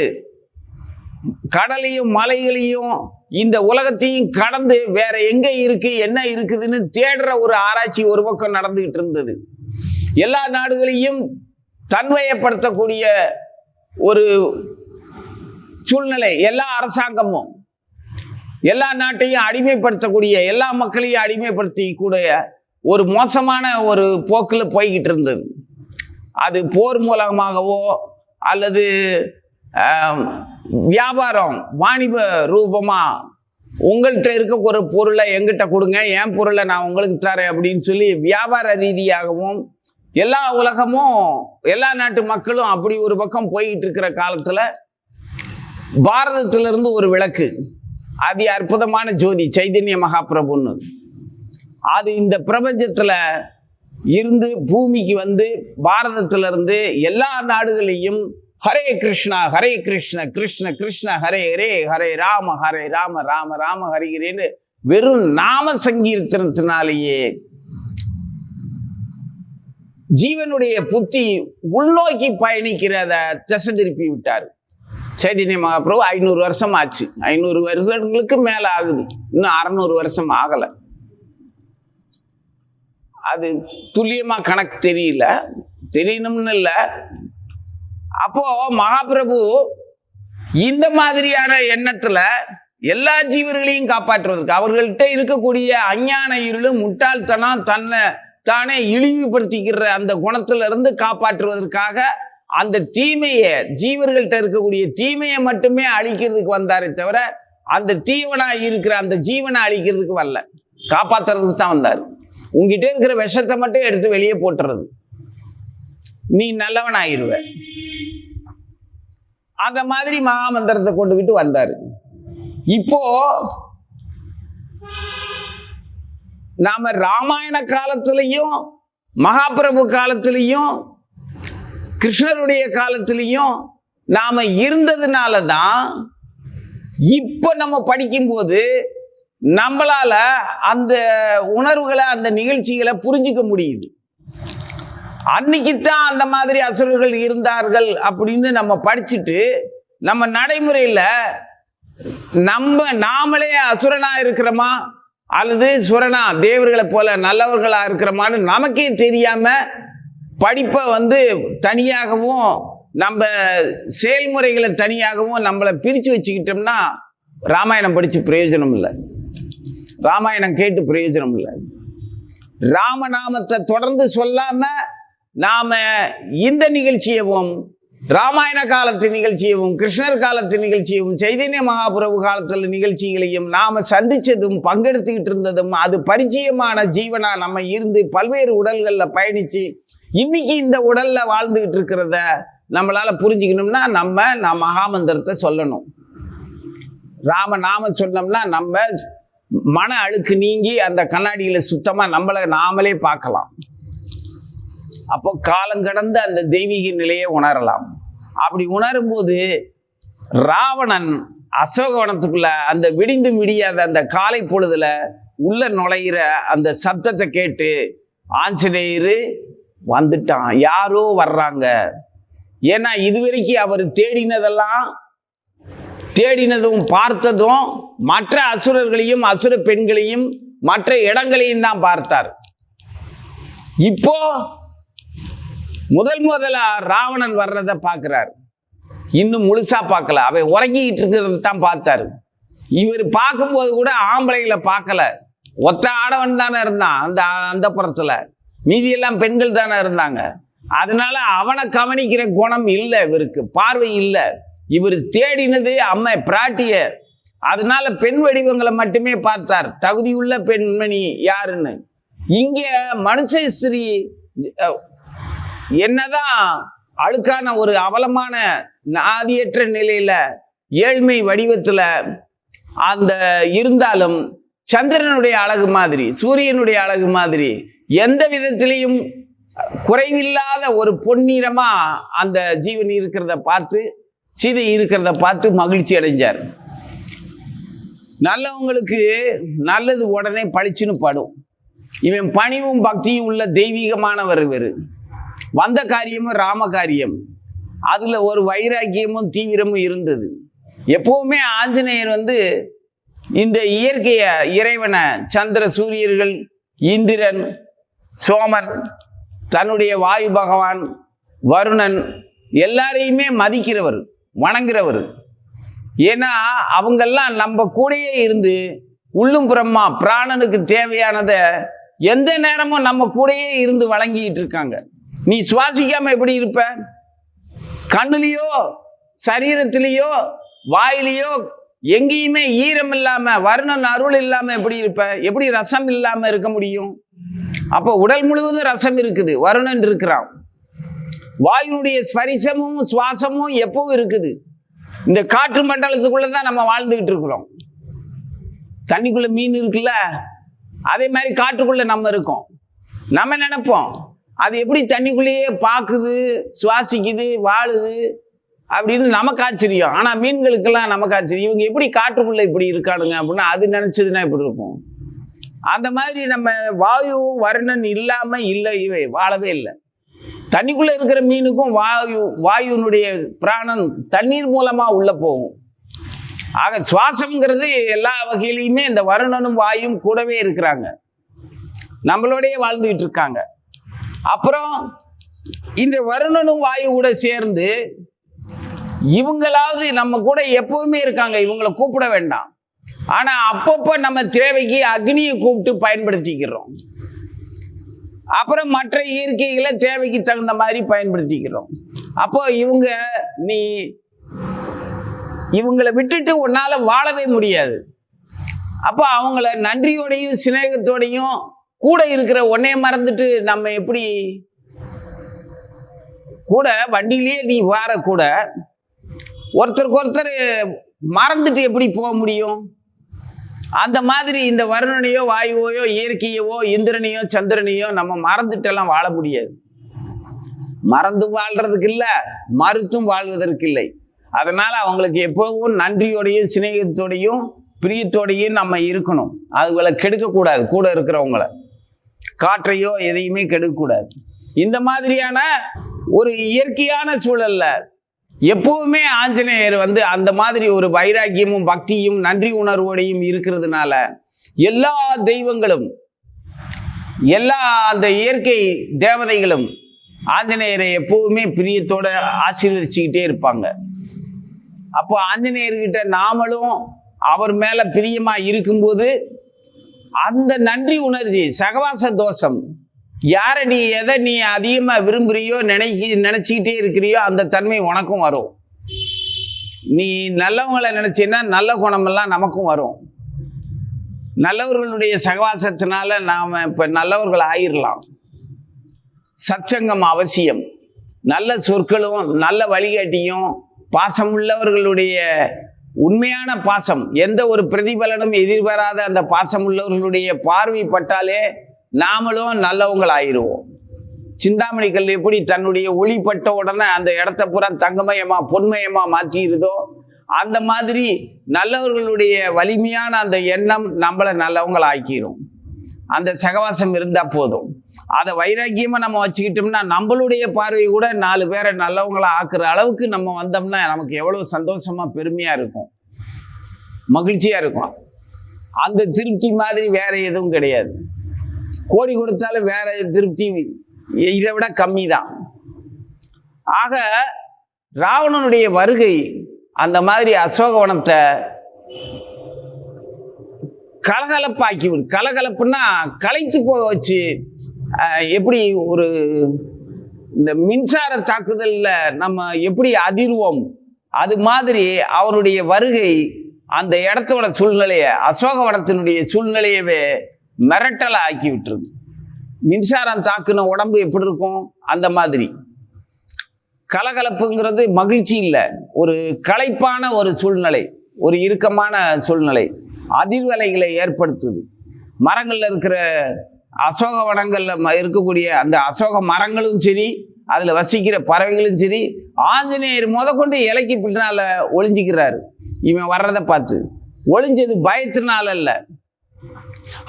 கடலையும் மலைகளையும் இந்த உலகத்தையும் கடந்து வேற எங்க இருக்கு என்ன இருக்குதுன்னு தேடுற ஒரு ஆராய்ச்சி ஒரு பக்கம் நடந்துகிட்டு இருந்தது. எல்லா நாடுகளையும் தன்வயப்படுத்தக்கூடிய ஒரு சூழ்நிலை, எல்லா அரசாங்கமும் எல்லா நாட்டையும் அடிமைப்படுத்தக்கூடிய, எல்லா மக்களையும் அடிமைப்படுத்தி கூடிய ஒரு மோசமான ஒரு போக்கில் போய்கிட்டு இருந்தது. அது போர் மூலமாகவோ அல்லது வியாபாரம் வாணிப ரூபமா உங்கள்கிட்ட இருக்க ஒரு பொருளை எங்கிட்ட கொடுங்க, என் பொருளை நான் உங்களுக்கு தரேன் அப்படின்னு சொல்லி வியாபார ரீதியாகவும் எல்லா உலகமும் எல்லா நாட்டு மக்களும் அப்படி ஒரு பக்கம் போய்கிட்டு இருக்கிற காலத்துல பாரதத்திலிருந்து ஒரு விளக்கு, அது அற்புதமான ஜோதி சைதன்ய மகாபிரபுன்னு, அது இந்த பிரபஞ்சத்துல இருந்து பூமிக்கு வந்து பாரதத்திலிருந்து எல்லா நாடுகளையும் ஹரே கிருஷ்ணா கிருஷ்ண கிருஷ்ண ஹரே ஹரே, ஹரே ராம ராம ராம ஹரே ஹரேன்னு வெறும் நாம சங்கீர்த்தனத்தினாலேயே ஜீவனுடைய புத்தி உள்நோக்கி பயணிக்கிறத திசை திருப்பி விட்டார் சைதன்ய மகாபிரபு. 500 வருஷம் ஆச்சு, 500 வருஷங்களுக்கு மேல ஆகுது, இன்னும் 600 வருஷம் ஆகல. அது துல்லியமா கணக்கு தெரியணும்னு இல்லை. அப்போ மகாபிரபு இந்த மாதிரியான எண்ணத்துல எல்லா ஜீவர்களையும் காப்பாற்றுவதற்கு, அவர்கள்ட்ட இருக்கக்கூடிய அஞ்ஞான இருளும் முட்டாள்தனம் தன்னை தானே இழிவுபடுத்திக்கிற அந்த குணத்துல இருந்து காப்பாற்றுவதற்காக அந்த தீமையை, ஜீவர்கள்ட்ட இருக்கக்கூடிய தீமையை மட்டுமே அழிக்கிறதுக்கு வந்தாரே தவிர அந்த தீவனா இருக்கிற அந்த ஜீவனை அழிக்கிறதுக்கு வரல, காப்பாத்துறதுக்கு தான் வந்தார். உங்ககிட்ட இருக்கிற விஷத்தை மட்டும் எடுத்து வெளியே போட்டுறது, நீ நல்லவன் ஆயிருவ. அந்த மாதிரி மகாமந்திரத்தை கொண்டுகிட்டு வந்தாரு. இப்போ நாம ராமாயண காலத்திலையும் மகாபிரபு காலத்திலையும் கிருஷ்ணருடைய காலத்திலையும் நாம இருந்ததுனாலதான் இப்ப நம்ம படிக்கும்போது நம்மளால அந்த உணர்வுகளை, அந்த நிகழ்ச்சிகளை புரிஞ்சுக்க முடியுது. அன்னைக்குத்தான் அந்த மாதிரி அசுரர்கள் இருந்தார்கள் அப்படின்னு நம்ம படிச்சுட்டு நம்ம நடைமுறையில நாமளே அசுரனா இருக்கிறோமா அல்லது சுரனா தேவர்களை போல நல்லவர்களா இருக்கிறோமான்னு நமக்கே தெரியாம படிப்பை தனியாகவும் நம்ம செயல்முறைகளை தனியாகவும் நம்மளை பிரித்து வச்சுக்கிட்டோம்னா ராமாயணம் படித்து பிரயோஜனம் இல்லை, ராமாயணம் கேட்டு பிரயோஜனம் இல்லை. ராமநாமத்தை தொடர்ந்து சொல்லாம நாம இந்த நிகழ்ச்சியவும், ராமாயண காலத்து நிகழ்ச்சியவும், கிருஷ்ணர் காலத்து நிகழ்ச்சியவும், சைதன்ய மகாபிரபு காலத்தில் நிகழ்ச்சிகளையும் நாம சந்திச்சதும் பங்கெடுத்துக்கிட்டு இருந்ததும் அது பரிச்சயமான ஜீவனா நம்ம இருந்து பல்வேறு உடல்களில் பயணிச்சு இன்னைக்கு இந்த உடல்ல வாழ்ந்துகிட்டு இருக்கிறத நம்மளால புரிஞ்சுக்கணும்னா நம்ம மகாமந்திரத்தை சொல்லணும். ராமநாம சொன்னோம்னா நம்ம மன அழுக்கு நீங்கி அந்த கண்ணாடியில சுத்தமா நம்மளை நாமளே பார்க்கலாம். அப்போ காலங்கடந்த அந்த தெய்வீக நிலையை உணரலாம். அப்படி உணரும் போது ராவணன் அசோகவனத்துக்குள்ள அந்த விடிந்து விடியாத அந்த காலை பொழுதுல உள்ள நுழையிற அந்த சப்தத்தை கேட்டு ஆஞ்சநேயர் வந்துட்டான், யாரோ வர்றாங்க. ஏன்னா இதுவரைக்கும் அவர் தேடினதும் பார்த்ததும் மற்ற அசுரர்களையும் அசுர பெண்களையும் மற்ற இடங்களையும் தான் பார்த்தார். இப்போ முதல்ல ராவணன் வர்றத பார்க்கிறார், இன்னும் முழுசா பார்க்கல, அவன் உறங்கிட்டு இருக்கிறத தான் பார்த்தாரு. இவர் பார்க்கும்போது கூட ஆம்பளைகளை பார்க்கல, ஒத்த ஆடவன் தானே இருந்தான் அந்த புறத்துல, மீதியெல்லாம் பெண்கள் தானே இருந்தாங்க. அதனால அவனை கவனிக்கிற குணம் இல்லை, இவருக்கு பார்வை இல்லை. இவர் தேடினது அம்மை பிராட்டிய, அதனால பெண் வடிவங்களை மட்டுமே பார்த்தார், தகுதியுள்ள பெண்மணி யாருன்னு. இங்க மனுஷ ஸ்திரீ என்னதான் அழுக்கான ஒரு அவலமான நாதியற்ற நிலையில ஏழ்மை வடிவத்துல அந்த இருந்தாலும் சந்திரனுடைய அழகு மாதிரி, சூரியனுடைய அழகு மாதிரி, எந்த விதத்திலையும் குறைவில்லாத ஒரு பொன்னிறமா அந்த ஜீவன் இருக்கிறத பார்த்து, சீதை இருக்கிறத பார்த்து மகிழ்ச்சி அடைஞ்சார். நல்லவங்களுக்கு நல்லது உடனே பளிச்சுன்னு படும். இவன் பணிவும் பக்தியும் உள்ள தெய்வீகமானவர். இவர் வந்த காரியமும் ராம காரியம், அதுல ஒரு வைராக்கியமும் தீவிரமும் இருந்தது. எப்பவுமே ஆஞ்சநேயர் இந்த இயற்கைய இறைவனை, சந்திர சூரியர்கள், இந்திரன், சோமன், தன்னுடைய வாயு பகவான், வருணன் எல்லாரையுமே மதிக்கிறவர், வணங்குறவர். ஏன்னா அவங்கெல்லாம் நம்ம கூடயே இருந்து உள்ளும் புறமா பிராணனுக்கு தேவையானதை எந்த நேரமும் நம்ம கூடயே இருந்து வழங்கிட்டு இருக்காங்க. நீ சுவாசிக்காம எப்படி இருப்ப? கண்ணுலயோ சரீரத்திலேயோ வாயிலையோ எங்கேயுமே ஈரம் இல்லாம, வருணன் அருள் இல்லாம எப்படி இருப்ப? எப்படி ரசம் இல்லாம இருக்க முடியும்? அப்போ உடல் முழுவதும் ரசம் இருக்குது, வருணன் இருக்கிறான். வாயுனுடைய ஸ்பரிசமும் சுவாசமும் எப்பவும் இருக்குது. இந்த காற்று மண்டலத்துக்குள்ளதான் நம்ம வாழ்ந்துகிட்டு இருக்கிறோம். தண்ணிக்குள்ள மீன் இருக்குல்ல, அதே மாதிரி காற்றுக்குள்ள நம்ம இருக்கோம். நம்ம நினைப்போம் அது எப்படி தண்ணிக்குள்ளேயே பாக்குது, சுவாசிக்குது, வாழுது அப்படின்னு நமக்கு ஆச்சரியம். ஆனா மீன்களுக்கெல்லாம் நமக்கு ஆச்சரியம், இவங்க எப்படி காற்றுக்குள்ள இப்படி இருக்கானுங்க அப்படின்னு அது நினைச்சதுன்னா இப்படி இருக்கும். அந்த மாதிரி நம்ம வாயு வருணன் இல்லாம இல்லை, இவை வாழவே இல்லை. தண்ணிக்குள்ள இருக்கிற மீனுக்கும் வாயுனுடைய பிராணன் தண்ணீர் மூலமா உள்ள போகும். ஆக சுவாசம்ங்கிறது எல்லா வகையிலையுமே இந்த வருணனும் வாயும் கூடவே இருக்கிறாங்க, நம்மளோடய வாழ்ந்துகிட்டு இருக்காங்க. அப்புறம் இந்த வருணனும் வாயு கூட சேர்ந்து இவங்களாவது நம்ம கூட எப்பவுமே இருக்காங்க, இவங்களை கூப்பிட வேண்டாம். ஆனா அப்பப்போ நம்ம தேவைக்கு அக்னியை கூப்பிட்டு பயன்படுத்திக்கிறோம். அப்புறம் மற்ற இயற்கைகளை தேவைக்கு தகுந்த மாதிரி பயன்படுத்திக்கிறோம். அப்போ இவங்களை விட்டுட்டு உன்னால வாழவே முடியாது. அப்போ அவங்கள நன்றியோடையும் சிநேகத்தோடையும் கூட இருக்கிற ஒன்னைய மறந்துட்டு நம்ம எப்படி கூட வண்டியிலேயே நீ வார கூட ஒருத்தருக்கு ஒருத்தர் மறந்துட்டு எப்படி போக முடியும்? அந்த மாதிரி இந்த வருணனையோ வாயுவையோ இயற்கையவோ இந்திரனையோ சந்திரனையோ நம்ம மறந்துட்டெல்லாம் வாழ முடியாது. மறந்து வாழ்றதுக்கு இல்லை, மறுத்தும் வாழ்வதற்கு இல்லை. அதனால அவங்களுக்கு எப்பவும் நன்றியோடையும் சிநேகத்தோடையும் பிரியத்தோடையும் நம்ம இருக்கணும். அதுகளை கெடுக்கக்கூடாது. கூட இருக்கிறவங்கள காற்றையோ எதையுமே கெடுக்கக்கூடாது. இந்த மாதிரியான ஒரு இயற்கையான சூழல்ல எப்பவுமே ஆஞ்சநேயர் அந்த மாதிரி ஒரு வைராக்கியமும் பக்தியும் நன்றி உணர்வோடையும் இருக்கிறதுனால எல்லா தெய்வங்களும் எல்லா அந்த இயற்கை தேவதைகளும் ஆஞ்சநேயரை எப்பவுமே பிரியத்தோட ஆசீர்வதிச்சுக்கிட்டே இருப்பாங்க. அப்போ ஆஞ்சநேயர்கிட்ட நாமளும் அவர் மேல பிரியமா இருக்கும்போது அந்த நன்றி உணர்ச்சி சகவாச தோஷம் யாரை எதை நீ அதிகமா விரும்புறியோ நினைச்சுக்கிட்டே இருக்கிறியோ அந்த தன்மை உனக்கும் வரும். நீ நல்லவங்களை நினைச்சீன்னா நல்ல குணமெல்லாம் நமக்கும் வரும். நல்லவர்களுடைய சகவாசத்தினால நாம இப்ப நல்லவர்கள் ஆயிரலாம். சற்சங்கம் அவசியம். நல்ல சொற்களும் நல்ல வழிகாட்டியும் பாசமுள்ளவர்களுடைய உண்மையான பாசம், எந்த ஒரு பிரதிபலனும் எதிர்பாராத அந்த பாசம் உள்ளவர்களுடைய பார்வை பட்டாலே நாமளும் நல்லவங்கள் ஆயிடுவோம். சிந்தாமணி கல் எப்படி தன்னுடைய ஒளிப்பட்ட உடனே அந்த இடத்த பூரா தங்கமயமா பொன்மயமா மாற்றிடுதோ, அந்த மாதிரி நல்லவர்களுடைய வலிமையான அந்த எண்ணம் நம்மளை நல்லவங்களை ஆக்கிரும். அந்த சகவாசம் இருந்தா போதும். அதை வைராக்கியமா நம்ம வச்சுக்கிட்டோம்னா நம்மளுடைய பார்வை கூட 4 பேரை நல்லவங்களா ஆக்குற அளவுக்கு நம்ம வந்தோம்னா நமக்கு எவ்வளவு சந்தோஷமா பெருமையா இருக்கும், மகிழ்ச்சியா இருக்கும். அந்த திருப்தி மாதிரி வேற எதுவும் கிடையாது. கோடி கொடுத்தாலும் வேற திருப்தி இதை விட கம்மி தான். ஆக ராவணனுடைய வருகை அந்த மாதிரி அசோகவனத்தை கலகலப்பாக்கி விடு. கலகலப்புன்னா களைத்து போக வச்சு, எப்படி ஒரு இந்த மின்சார தாக்குதல்ல நம்ம எப்படி அதிர்வோம், அது மாதிரி அவருடைய வருகை அந்த இடத்தோட சூழ்நிலையை, அசோகவனத்தினுடைய சூழ்நிலையவே மிரட்டலை ஆக்கி விட்டுருது. மின்சாரம் தாக்குன உடம்பு எப்படி இருக்கும், அந்த மாதிரி. கலகலப்புங்கிறது மகிழ்ச்சி இல்லை, ஒரு களைப்பான ஒரு சூழ்நிலை, ஒரு இறுக்கமான சூழ்நிலை, அதிர்வலைகளை ஏற்படுத்துது. மரங்கள்ல இருக்கிற அசோக வனங்கள்ல இருக்கக்கூடிய அந்த அசோக மரங்களும் சரி, அதுல வசிக்கிற பறவைகளும் சரி, ஆஞ்சநேயர் முதற்கொண்டு இலைக்கு பின்னால ஒளிஞ்சிக்கிறாரு. இவன் வர்றதை பார்த்து ஒளிஞ்சது பயத்தினால அல்ல,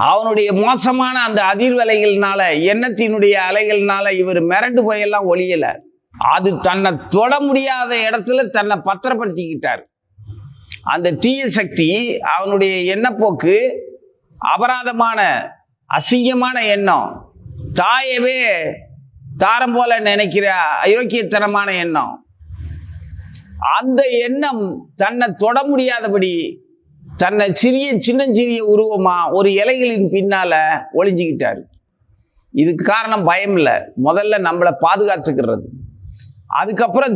அவனுடைய மோசமான அந்த அதிர்வலைகள்னால, எண்ணத்தினுடைய அலைகள்னால இவர் மிரண்டு போயெல்லாம் ஒளியல. அது தன்னை தொட முடியாத இடத்துல தன்னை பத்திரப்படுத்திக்கிட்டார். அந்த தீய சக்தி அவனுடைய எண்ணப்போக்கு அபராதமான அசிங்கமான எண்ணம், தாயவே தாரம் போல நினைக்கிற அயோக்கியத்தனமான எண்ணம், அந்த எண்ணம் தன்னை தொட முடியாதபடி தன்னை சின்னஞ்சிறிய உருவமா ஒரு இலைகளின் பின்னால ஒளிஞ்சுக்கிட்டாரு. இதுக்கு காரணம் பயம் இல்லை, முதல்ல நம்மளை பாதுகாத்துக்கிறது. அதுக்கப்புறம்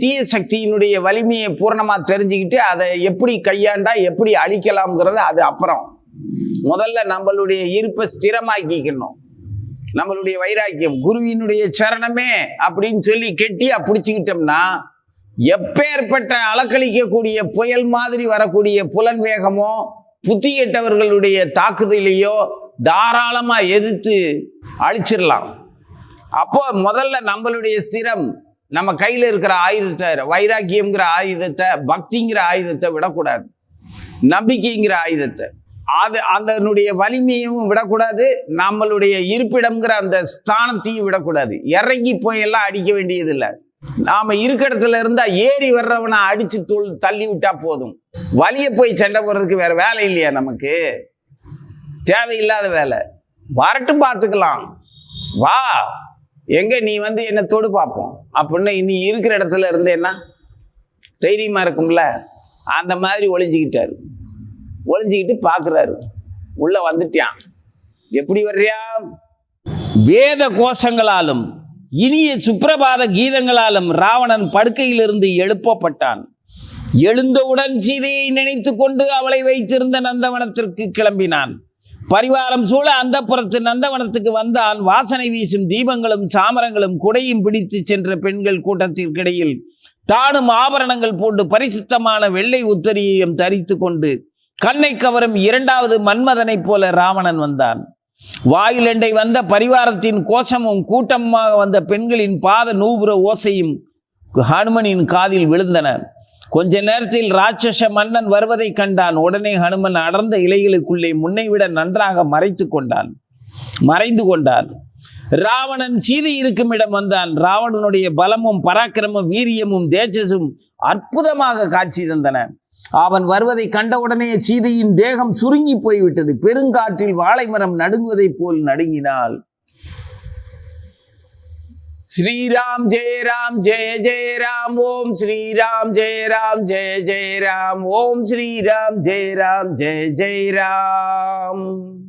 தீய சக்தியினுடைய வலிமையை பூரணமா தெரிஞ்சுக்கிட்டு அதை எப்படி கையாண்டா எப்படி அழிக்கலாம்ங்கிறது அது அப்புறம். முதல்ல நம்மளுடைய இருப்பை ஸ்திரமாக்கிக்கணும். நம்மளுடைய வைராக்கியம் குருவினுடைய சரணமே அப்படின்னு சொல்லி கெட்டியா பிடிச்சிக்கிட்டோம்னா எப்பேற்பட்ட அலக்களிக்கக்கூடிய புயல் மாதிரி வரக்கூடிய புலன் வேகமோ புத்தி கெட்டவர்களுடைய தாக்குதலையோ தாராளமா எதிர்த்து அழிச்சிடலாம். அப்போ முதல்ல நம்மளுடைய ஸ்திரம், நம்ம கையில இருக்கிற ஆயுதத்தை, வைராக்கியம்ங்கிற ஆயுதத்தை, பக்திங்கிற ஆயுதத்தை விடக்கூடாது, நம்பிக்கைங்கிற ஆயுதத்தை, அதனுடைய வலிமையும் விடக்கூடாது, நம்மளுடைய இருப்பிடம்ங்கிற அந்த ஸ்தானத்தையும் விடக்கூடாது. இறங்கி போய் எல்லாம் அடிக்க வேண்டியது இல்லை. நாம இருக்க இடத்துல இருந்தா ஏறி வர்றவனை அடிச்சு தள்ளி விட்டா போதும். வலிய போய் சண்டை போடுறதுக்கு வேற வேலை இல்லையா நமக்கு? தேவையில்லாத வேலை. வரட்டும் பார்த்துக்கலாம், வா எங்க நீ என்ன தொடு பார்ப்போம் அப்படின்னு நீ இருக்கிற இடத்துல இருந்தேன்னா தைரியமா இருக்கும்ல. அந்த மாதிரி ஒளிஞ்சுக்கிட்டாரு. ஒளிஞ்சுக்கிட்டு பார்க்குறாரு. உள்ள வந்துட்டான். எப்படி வர்றியா? வேத கோஷங்களாலும் இனிய சுப்பிரபாத கீதங்களாலும் ராவணன் படுக்கையிலிருந்து எழுப்பப்பட்டான். எழுந்தவுடன் சீதையை நினைத்து கொண்டு அவளை வைத்திருந்த நந்தவனத்திற்கு கிளம்பினான். பரிவாரம் சூழ அந்தப்புறத்து நந்தவனத்துக்கு வந்தான். வாசனை வீசும் தீபங்களும் சாமரங்களும் குடையும் பிடித்து சென்ற பெண்கள் கூட்டத்திற்கிடையில் தானும் ஆபரணங்கள் போட்டு பரிசுத்தமான வெள்ளை உத்தரியையும் தரித்து கொண்டு கண்ணை கவரும் இரண்டாவது மன்மதனைப் போல ராவணன் வந்தான். வாயிலண்டை வந்த பரிவாரத்தின் கோஷமும் கூட்டமாக வந்த பெண்களின் பாத நூபுர ஓசையும் ஹனுமனின் காதில் விழுந்தன. கொஞ்ச நேரத்தில் ராட்சச மன்னன் வருவதை கண்டான். உடனே ஹனுமன் அடர்ந்த இலைகளுக்குள்ளே முன்னைவிட நன்றாக மறைந்து கொண்டான். ராவணன் சீதை இருக்கும் இடம் வந்தான். ராவணனுடைய பலமும் பராக்கிரமும் வீரியமும் தேஜஸும் அற்புதமாக காட்சி தந்தன. அவன் வருவதை கண்டவுடனே சீதையின் தேகம் சுருங்கி போய்விட்டது. பெருங்காற்றில் வாழை மரம் நடுங்குவதைப் போல் நடுங்கினாள். ஸ்ரீராம் ஜெய ராம் ஜெய ஜெய ராம் ஓம் ஸ்ரீராம் ஜெய ராம் ஜெய ஜெய ராம் ஓம் ஸ்ரீராம் ஜெய ராம் ஜெய ஜெய ராம்.